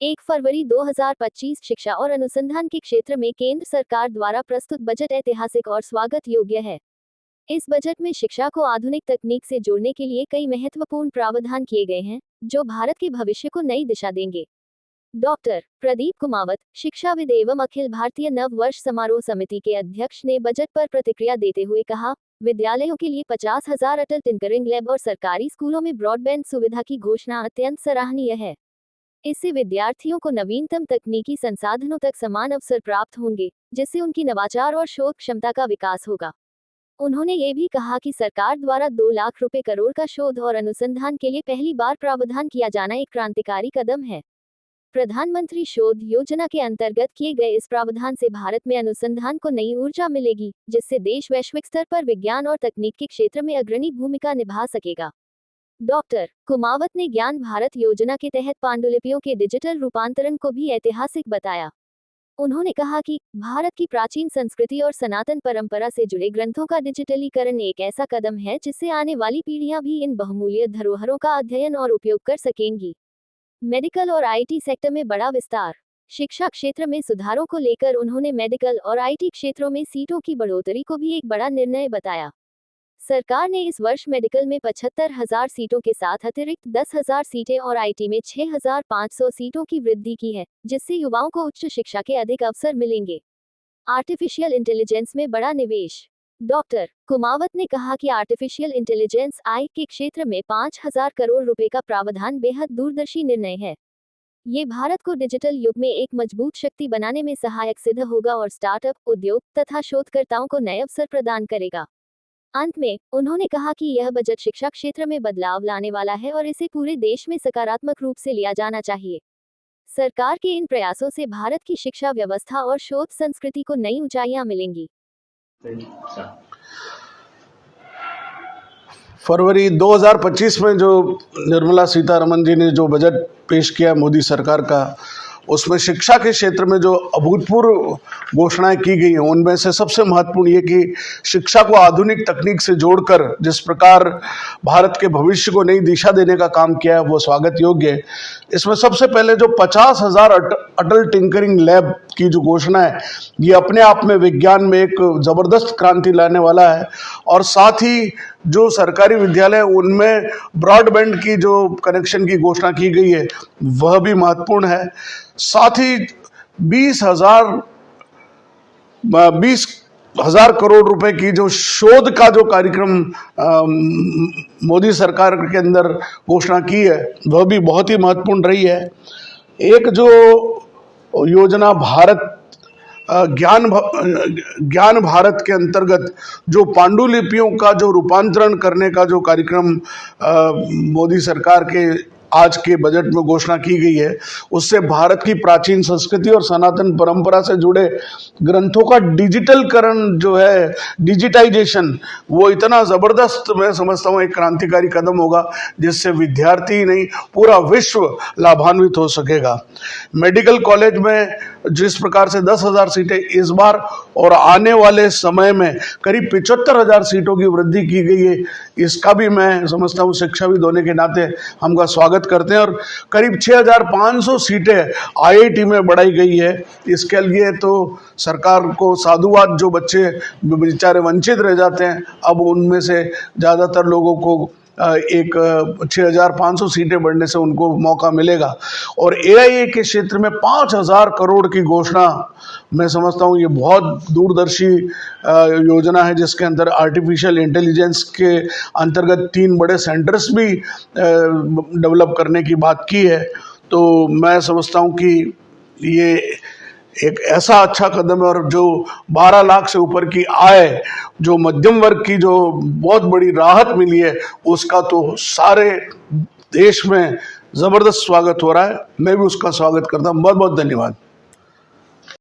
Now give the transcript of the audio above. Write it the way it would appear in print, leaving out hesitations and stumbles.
1 फरवरी 2025 शिक्षा और अनुसंधान के क्षेत्र में केंद्र सरकार द्वारा प्रस्तुत बजट ऐतिहासिक और स्वागत योग्य है। इस बजट में शिक्षा को आधुनिक तकनीक से जोड़ने के लिए कई महत्वपूर्ण प्रावधान किए गए हैं, जो भारत के भविष्य को नई दिशा देंगे। डॉक्टर प्रदीप कुमावत, शिक्षाविद एवं अखिल भारतीय नव वर्ष समारोह समिति के अध्यक्ष ने बजट पर प्रतिक्रिया देते हुए कहा, विद्यालयों के लिए 50,000 अटल टिंकरिंग लैब और सरकारी स्कूलों में ब्रॉडबैंड सुविधा की घोषणा अत्यंत सराहनीय है। इससे विद्यार्थियों को नवीनतम तकनीकी संसाधनों तक समान अवसर प्राप्त होंगे, जिससे उनकी नवाचार और शोध क्षमता का विकास होगा। उन्होंने ये भी कहा कि सरकार द्वारा 2 लाख रुपए करोड़ का शोध और अनुसंधान के लिए पहली बार प्रावधान किया जाना एक क्रांतिकारी कदम है। प्रधानमंत्री शोध योजना के अंतर्गत किए गए इस प्रावधान से भारत में अनुसंधान को नई ऊर्जा मिलेगी, जिससे देश वैश्विक स्तर पर विज्ञान और तकनीक के क्षेत्र में अग्रणी भूमिका निभा सकेगा। डॉक्टर कुमावत ने ज्ञान भारत योजना के तहत पांडुलिपियों के डिजिटल रूपांतरण को भी ऐतिहासिक बताया। उन्होंने कहा कि भारत की प्राचीन संस्कृति और सनातन परंपरा से जुड़े ग्रंथों का डिजिटलीकरण एक ऐसा कदम है जिससे आने वाली पीढ़ियां भी इन बहुमूल्य धरोहरों का अध्ययन और उपयोग कर सकेंगी। मेडिकल और आईटी सेक्टर में बड़ा विस्तार। शिक्षा क्षेत्र में सुधारों को लेकर उन्होंने मेडिकल और आईटी क्षेत्रों में सीटों की बढ़ोतरी को भी एक बड़ा निर्णय बताया। सरकार ने इस वर्ष मेडिकल में 75,000 सीटों के साथ अतिरिक्त 10,000 सीटें और आईटी में 6,500 सीटों की वृद्धि की है, जिससे युवाओं को उच्च शिक्षा के अधिक अवसर मिलेंगे। आर्टिफिशियल इंटेलिजेंस में बड़ा निवेश। डॉक्टर कुमावत ने कहा कि आर्टिफिशियल इंटेलिजेंस आई के क्षेत्र में 5,000 करोड़ रुपए का प्रावधान बेहद दूरदर्शी निर्णय है। ये भारत को डिजिटल युग में एक मजबूत शक्ति बनाने में सहायक सिद्ध होगा और स्टार्टअप, उद्योग तथा शोधकर्ताओं को नए अवसर प्रदान करेगा। अंत में उन्होंने कहा कि यह बजट शिक्षा क्षेत्र में बदलाव लाने वाला है और इसे पूरे देश में सकारात्मक रूप से लिया जाना चाहिए। सरकार के इन प्रयासों से भारत की शिक्षा व्यवस्था और शोध संस्कृति को नई ऊंचाइयां मिलेंगी। फरवरी 2025 में जो निर्मला सीतारमण जी ने जो बजट पेश किया मोदी सरकार का, उसमें शिक्षा के क्षेत्र में जो अभूतपूर्व घोषणाएं की गई हैं, उनमें से सबसे महत्वपूर्ण ये कि शिक्षा को आधुनिक तकनीक से जोड़कर जिस प्रकार भारत के भविष्य को नई दिशा देने का काम किया है, वो स्वागत योग्य है। इसमें सबसे पहले जो 50,000 अटल टिंकरिंग लैब की जो घोषणा है, ये अपने आप में विज्ञान में एक ज़बरदस्त क्रांति लाने वाला है। और साथ ही जो सरकारी विद्यालय उनमें ब्रॉडबैंड की जो कनेक्शन की घोषणा की गई है, वह भी महत्वपूर्ण है। साथ ही 20,000 करोड़ रुपए की जो शोध का जो कार्यक्रम मोदी सरकार के अंदर घोषणा की है, वह भी बहुत ही महत्वपूर्ण रही है। एक जो योजना ज्ञान भारत के अंतर्गत जो पांडुलिपियों का जो रूपांतरण करने का जो कार्यक्रम मोदी सरकार के आज के बजट में घोषणा की गई है, उससे भारत की प्राचीन संस्कृति और सनातन परंपरा से जुड़े ग्रंथों का डिजिटलकरण जो है, डिजिटाइजेशन, वो इतना ज़बरदस्त मैं समझता हूँ एक क्रांतिकारी कदम होगा, जिससे विद्यार्थी ही नहीं पूरा विश्व लाभान्वित हो सकेगा। मेडिकल कॉलेज में जिस प्रकार से 10,000 सीटें इस बार और आने वाले समय में करीब 75,000 सीटों की वृद्धि की गई है, इसका भी मैं समझता हूँ शिक्षाविद होने के नाते हमका स्वागत करते हैं। और करीब 6,500 सीटें आईआईटी में बढ़ाई गई है। इसके लिए तो सरकार को साधुवाद, जो बच्चे बेचारे वंचित रह जाते हैं, अब उनमें से ज़्यादातर लोगों को एक 6,500 सीटें बढ़ने से उनको मौका मिलेगा। और एआईए के क्षेत्र में 5,000 करोड़ की घोषणा मैं समझता हूँ ये बहुत दूरदर्शी योजना है, जिसके अंदर आर्टिफिशियल इंटेलिजेंस के अंतर्गत 3 बड़े सेंटर्स भी डेवलप करने की बात की है। तो मैं समझता हूँ कि ये एक ऐसा अच्छा कदम है। और जो 12 लाख से ऊपर की आय, जो मध्यम वर्ग की जो बहुत बड़ी राहत मिली है, उसका तो सारे देश में ज़बरदस्त स्वागत हो रहा है। मैं भी उसका स्वागत करता हूँ। बहुत बहुत धन्यवाद।